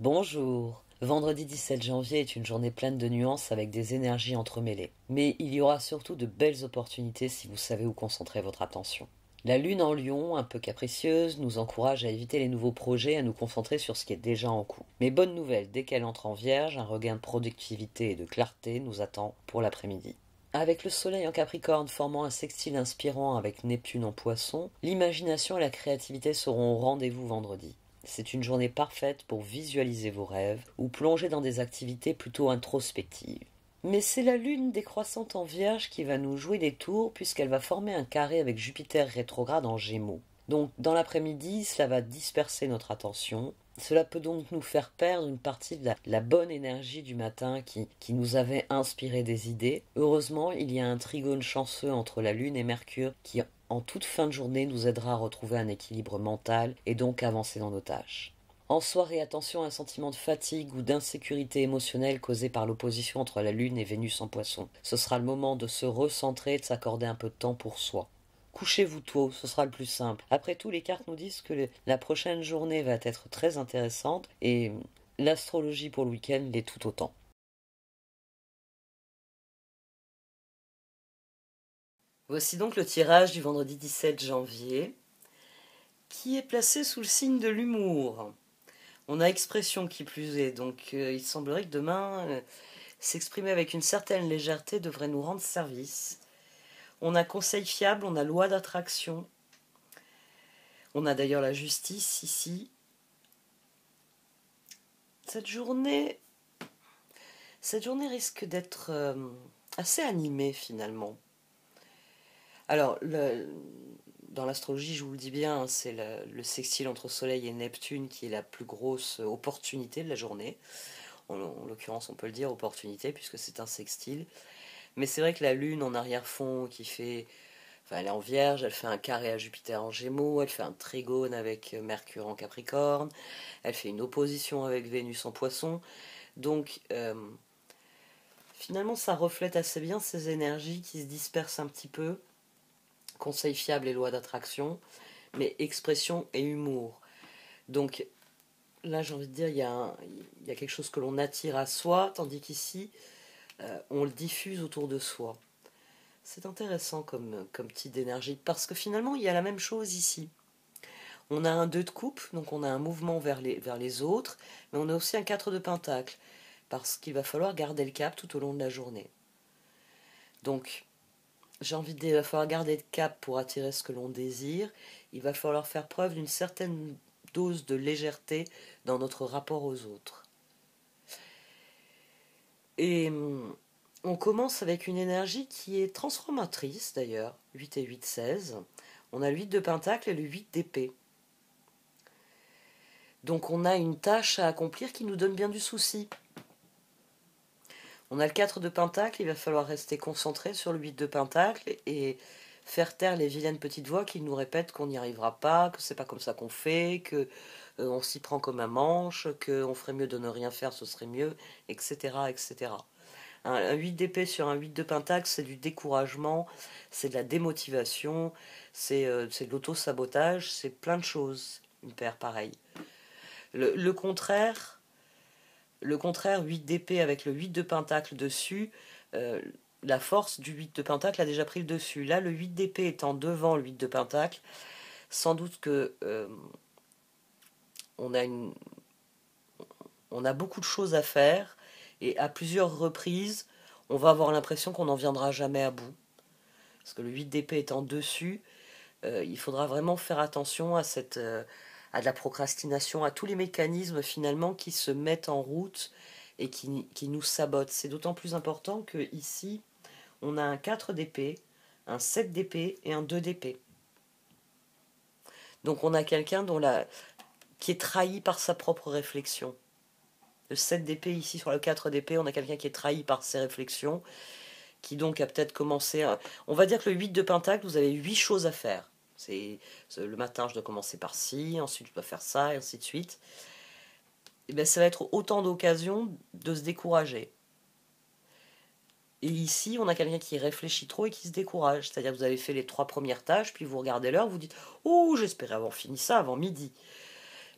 Bonjour. Vendredi 17 janvier est une journée pleine de nuances avec des énergies entremêlées. Mais il y aura surtout de belles opportunités si vous savez où concentrer votre attention. La lune en lion, un peu capricieuse, nous encourage à éviter les nouveaux projets et à nous concentrer sur ce qui est déjà en cours. Mais bonne nouvelle, dès qu'elle entre en vierge, un regain de productivité et de clarté nous attend pour l'après-midi. Avec le soleil en Capricorne formant un sextile inspirant avec Neptune en Poisson, l'imagination et la créativité seront au rendez-vous vendredi. C'est une journée parfaite pour visualiser vos rêves ou plonger dans des activités plutôt introspectives. Mais c'est la lune décroissante en Vierge qui va nous jouer des tours puisqu'elle va former un carré avec Jupiter rétrograde en Gémeaux. Donc dans l'après-midi, cela va disperser notre attention. Cela peut donc nous faire perdre une partie de la bonne énergie du matin qui nous avait inspiré des idées. Heureusement, il y a un trigone chanceux entre la Lune et Mercure qui, en toute fin de journée, nous aidera à retrouver un équilibre mental et donc avancer dans nos tâches. En soirée, attention à un sentiment de fatigue ou d'insécurité émotionnelle causé par l'opposition entre la Lune et Vénus en Poisson. Ce sera le moment de se recentrer et de s'accorder un peu de temps pour soi. Couchez-vous tôt, ce sera le plus simple. Après tout, les cartes nous disent que la prochaine journée va être très intéressante et l'astrologie pour le week-end l'est tout autant. Voici donc le tirage du vendredi 17 janvier qui est placé sous le signe de l'humour. On a expression qui plus est, donc il semblerait que demain, s'exprimer avec une certaine légèreté devrait nous rendre service. On a conseil fiable, on a loi d'attraction. On a d'ailleurs la justice ici. Cette journée risque d'être assez animée finalement. Alors, dans l'astrologie, je vous le dis bien, c'est le sextile entre Soleil et Neptune qui est la plus grosse opportunité de la journée. En l'occurrence, on peut le dire opportunité puisque c'est un sextile. Mais c'est vrai que la Lune en arrière-fond qui fait... Enfin, elle est en Vierge, elle fait un carré à Jupiter en Gémeaux, elle fait un trigone avec Mercure en Capricorne, elle fait une opposition avec Vénus en Poisson. Donc, finalement, ça reflète assez bien ces énergies qui se dispersent un petit peu. Conseil fiable et loi d'attraction, mais expression et humour. Donc, là, j'ai envie de dire, il y a quelque chose que l'on attire à soi, tandis qu'ici, on le diffuse autour de soi. C'est intéressant comme type d'énergie, parce que finalement, il y a la même chose ici. On a un 2 de coupe, donc on a un mouvement vers les autres, mais on a aussi un 4 de pentacle, parce qu'il va falloir garder le cap tout au long de la journée. Donc, j'ai envie de dire, il va falloir garder le cap pour attirer ce que l'on désire, il va falloir faire preuve d'une certaine dose de légèreté dans notre rapport aux autres. Et on commence avec une énergie qui est transformatrice d'ailleurs, 8 et 8, 16. On a le 8 de pentacle et le 8 d'épée. Donc on a une tâche à accomplir qui nous donne bien du souci. On a le 4 de pentacle, il va falloir rester concentré sur le 8 de pentacle et faire taire les vilaines petites voix qui nous répètent qu'on n'y arrivera pas, que c'est pas comme ça qu'on fait, que on s'y prend comme un manche, qu'on ferait mieux de ne rien faire, ce serait mieux, etc. etc. Un 8 d'épée sur un 8 de pentacle, c'est du découragement, c'est de la démotivation, c'est de l'auto-sabotage, c'est plein de choses, une paire pareille. Le contraire, 8 d'épée avec le 8 de pentacle dessus, la force du 8 de pentacle a déjà pris le dessus. Là, le 8 d'épée étant devant le 8 de pentacle, sans doute que on a beaucoup de choses à faire, et à plusieurs reprises, on va avoir l'impression qu'on n'en viendra jamais à bout. Parce que le 8 d'épée étant dessus, il faudra vraiment faire attention à à de la procrastination, à tous les mécanismes finalement qui se mettent en route et qui nous sabotent. C'est d'autant plus important que ici, on a un 4 d'épée, un 7 d'épée et un 2 d'épée. Donc on a quelqu'un qui est trahi par sa propre réflexion. Le 7 d'épée ici sur le 4 d'épée, on a quelqu'un qui est trahi par ses réflexions, qui donc a peut-être commencé à... On va dire que le 8 de pentacle, vous avez 8 choses à faire. C'est le matin, je dois commencer par ci, ensuite je dois faire ça, et ainsi de suite. Et bien, ça va être autant d'occasions de se décourager. Et ici, on a quelqu'un qui réfléchit trop et qui se décourage. C'est-à-dire que vous avez fait les 3 premières tâches, puis vous regardez l'heure, vous dites « Oh, j'espérais avoir fini ça avant midi ».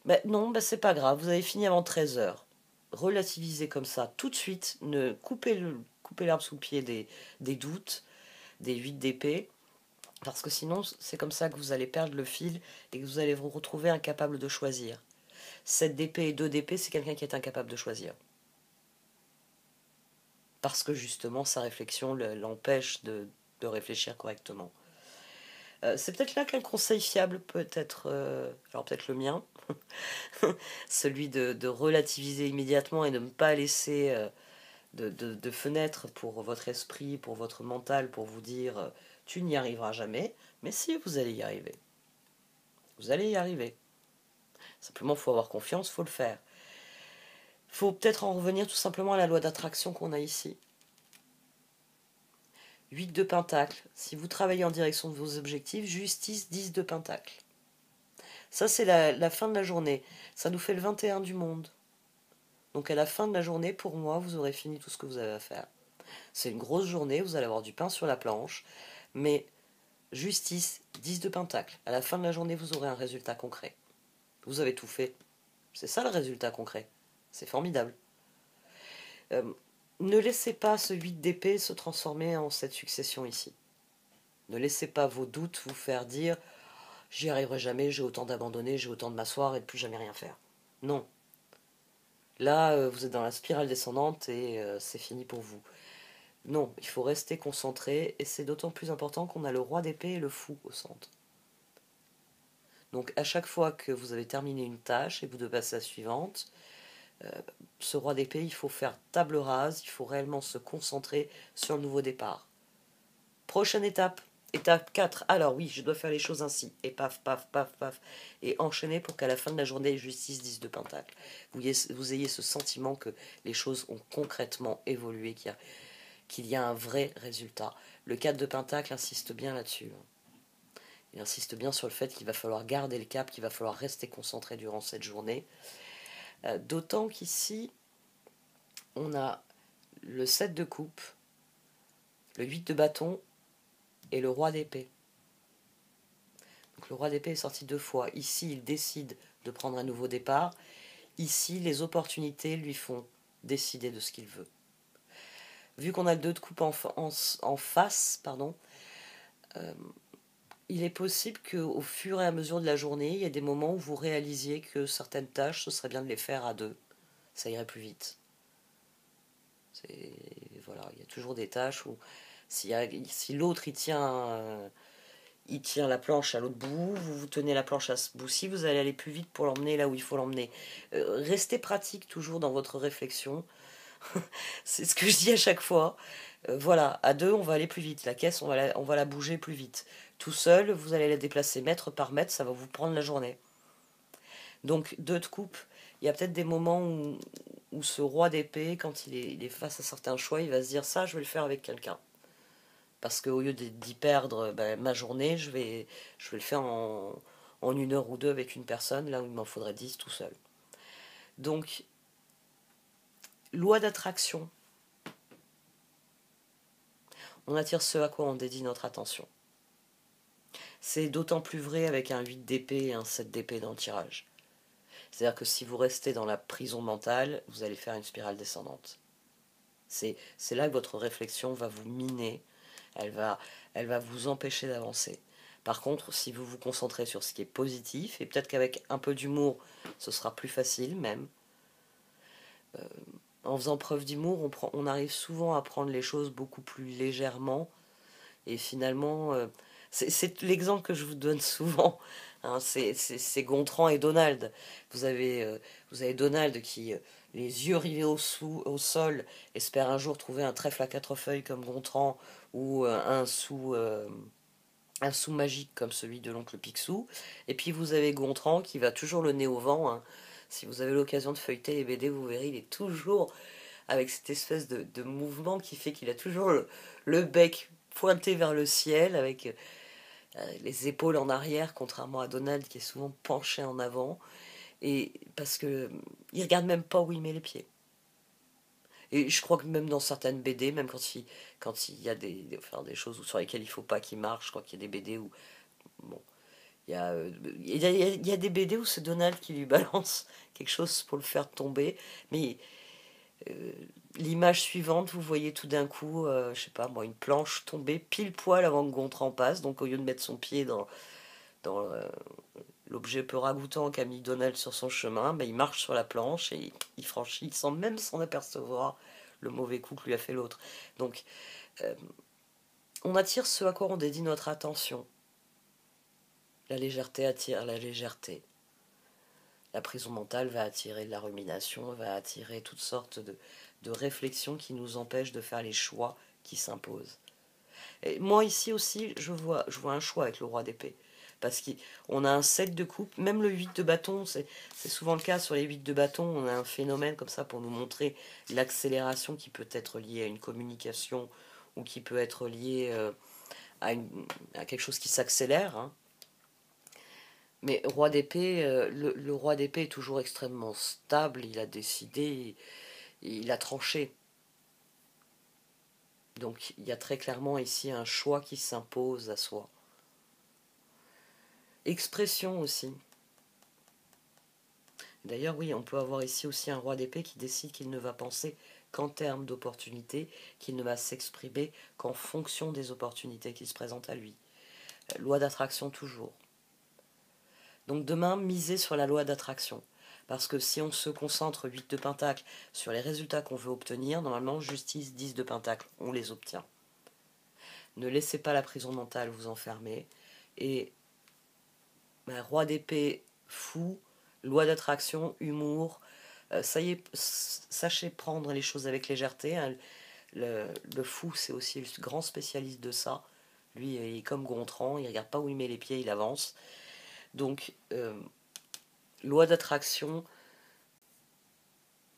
Ben non, ben c'est pas grave, vous avez fini avant 13 heures. Relativisez comme ça tout de suite, ne coupez l'herbe sous le pied des doutes, des 8 d'épée, parce que sinon c'est comme ça que vous allez perdre le fil et que vous allez vous retrouver incapable de choisir. 7 d'épée et 2 d'épée, c'est quelqu'un qui est incapable de choisir. Parce que justement sa réflexion l'empêche de réfléchir correctement. C'est peut-être là qu'un conseil fiable peut être, alors peut-être le mien, celui de relativiser immédiatement et de ne pas laisser de fenêtre pour votre esprit, pour votre mental, pour vous dire tu n'y arriveras jamais, mais si vous allez y arriver. Vous allez y arriver. Simplement, il faut avoir confiance, il faut le faire. Il faut peut-être en revenir tout simplement à la loi d'attraction qu'on a ici. 8 de pentacle. Si vous travaillez en direction de vos objectifs, justice 10 de pentacle. Ça, c'est la fin de la journée. Ça nous fait le 21 du monde. Donc à la fin de la journée, pour moi, vous aurez fini tout ce que vous avez à faire. C'est une grosse journée, vous allez avoir du pain sur la planche, mais justice, 10 de pentacle. À la fin de la journée, vous aurez un résultat concret. Vous avez tout fait. C'est ça le résultat concret. C'est formidable. Ne laissez pas ce 8 d'épée se transformer en cette succession ici. Ne laissez pas vos doutes vous faire dire j'y arriverai jamais, j'ai autant d'abandonner, j'ai autant de m'asseoir et de plus jamais rien faire. Non. Là, vous êtes dans la spirale descendante et c'est fini pour vous. Non, il faut rester concentré et c'est d'autant plus important qu'on a le roi d'épée et le fou au centre. Donc à chaque fois que vous avez terminé une tâche et vous devez passer à la suivante, ce roi d'épée, il faut faire table rase, il faut réellement se concentrer sur le nouveau départ. Prochaine étape, étape 4. Alors oui, je dois faire les choses ainsi. Et paf, paf, paf, paf. Et enchaîner pour qu'à la fin de la journée, justice 10 de pentacle. Vous ayez ce sentiment que les choses ont concrètement évolué, qu'il y a un vrai résultat. Le 4 de pentacle insiste bien là-dessus. Il insiste bien sur le fait qu'il va falloir garder le cap, qu'il va falloir rester concentré durant cette journée. D'autant qu'ici, on a le 7 de coupe, le 8 de bâton et le roi d'épée. Donc le roi d'épée est sorti 2 fois. Ici, il décide de prendre un nouveau départ. Ici, les opportunités lui font décider de ce qu'il veut. Vu qu'on a le 2 de coupe en face, il est possible qu'au fur et à mesure de la journée, il y ait des moments où vous réalisiez que certaines tâches, ce serait bien de les faire à 2. Ça irait plus vite. Voilà, il y a toujours des tâches où si l'autre il tient la planche à l'autre bout, vous tenez la planche à ce bout-ci, vous allez aller plus vite pour l'emmener là où il faut l'emmener. Restez pratique toujours dans votre réflexion. C'est ce que je dis à chaque fois. Voilà, à 2, on va aller plus vite. La caisse, on va la bouger plus vite. Tout seul, vous allez la déplacer mètre par mètre, ça va vous prendre la journée. Donc, 2 de coupe, il y a peut-être des moments où ce roi d'épée, quand il est face à certains choix, il va se dire ça, je vais le faire avec quelqu'un. Parce qu'au lieu d'y perdre ma journée, je vais le faire en 1 heure ou 2 avec une personne, là où il m'en faudrait 10 tout seul. Donc, loi d'attraction. On attire ce à quoi on dédie notre attention. C'est d'autant plus vrai avec un 8 d'épée et un 7 d'épée dans le tirage. C'est-à-dire que si vous restez dans la prison mentale, vous allez faire une spirale descendante. C'est là que votre réflexion va vous miner, elle va vous empêcher d'avancer. Par contre, si vous vous concentrez sur ce qui est positif, et peut-être qu'avec un peu d'humour, ce sera plus facile même, en faisant preuve d'humour, on arrive souvent à prendre les choses beaucoup plus légèrement, et finalement, c'est l'exemple que je vous donne souvent, hein, c'est Gontran et Donald. Vous avez Donald qui, les yeux rivés au sol, espère un jour trouver un trèfle à 4 feuilles comme Gontran, ou un sou magique comme celui de l'oncle Picsou. Et puis vous avez Gontran qui va toujours le nez au vent, hein. Si vous avez l'occasion de feuilleter les BD, vous verrez, il est toujours avec cette espèce de mouvement qui fait qu'il a toujours le bec pointé vers le ciel, avec les épaules en arrière, contrairement à Donald qui est souvent penché en avant, et parce que il regarde même pas où il met les pieds. Et je crois que même dans certaines BD, même quand il y a des choses sur lesquelles il faut pas qu'il marche, je crois qu'il y a des BD où bon, Il y a, il y a des BD où c'est Donald qui lui balance quelque chose pour le faire tomber, mais l'image suivante, vous voyez tout d'un coup, je sais pas moi, une planche tomber pile poil avant que Gontran passe, donc au lieu de mettre son pied dans l'objet peu ragoûtant qu'a mis Donald sur son chemin, ben, il marche sur la planche et il franchit, sans même s'en apercevoir, le mauvais coup que lui a fait l'autre. Donc, on attire ce à quoi on dédie notre attention. La légèreté attire la légèreté. La prison mentale va attirer de la rumination, va attirer toutes sortes de réflexions qui nous empêchent de faire les choix qui s'imposent. Et moi ici aussi, je vois un choix avec le roi d'épée. Parce qu'on a un 7 de coupe, même le 8 de bâton, c'est souvent le cas sur les 8 de bâton, on a un phénomène comme ça pour nous montrer l'accélération qui peut être liée à une communication ou qui peut être liée à quelque chose qui s'accélère. Hein. Mais roi d'épée, le roi d'épée est toujours extrêmement stable, il a décidé, il a tranché. Donc il y a très clairement ici un choix qui s'impose à soi. Expression aussi. D'ailleurs, oui, on peut avoir ici aussi un roi d'épée qui décide qu'il ne va penser qu'en termes d'opportunités, qu'il ne va s'exprimer qu'en fonction des opportunités qui se présentent à lui. Loi d'attraction toujours. Donc demain, misez sur la loi d'attraction. Parce que si on se concentre 8 de pentacle sur les résultats qu'on veut obtenir, normalement, justice 10 de pentacle, on les obtient. Ne laissez pas la prison mentale vous enfermer. Et roi d'épée fou, loi d'attraction, humour, ça y est, sachez prendre les choses avec légèreté. Hein. Le fou, c'est aussi le grand spécialiste de ça. Lui, il est comme Gontran, il ne regarde pas où il met les pieds, il avance. Donc, loi d'attraction,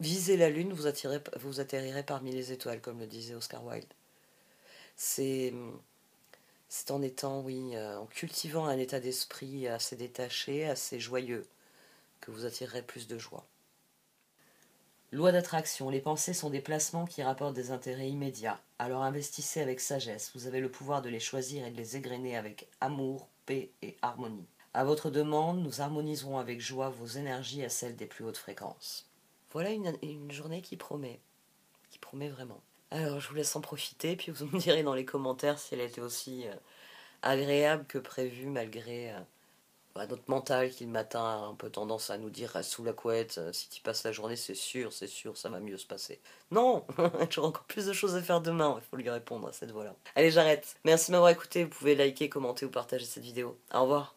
visez la lune, vous atterrirez parmi les étoiles, comme le disait Oscar Wilde. C'est en étant, oui, en cultivant un état d'esprit assez détaché, assez joyeux, que vous attirerez plus de joie. Loi d'attraction, les pensées sont des placements qui rapportent des intérêts immédiats. Alors investissez avec sagesse, vous avez le pouvoir de les choisir et de les égrener avec amour, paix et harmonie. À votre demande, nous harmoniserons avec joie vos énergies à celles des plus hautes fréquences. Voilà une journée qui promet vraiment. Alors je vous laisse en profiter, puis vous me direz dans les commentaires si elle était aussi agréable que prévu malgré notre mental qui le matin a un peu tendance à nous dire reste sous la couette, si tu passes la journée c'est sûr, ça va mieux se passer. Non, j'aurai encore plus de choses à faire demain, il faut lui répondre à cette voix-là. Allez, j'arrête. Merci de m'avoir écouté, vous pouvez liker, commenter ou partager cette vidéo. Au revoir.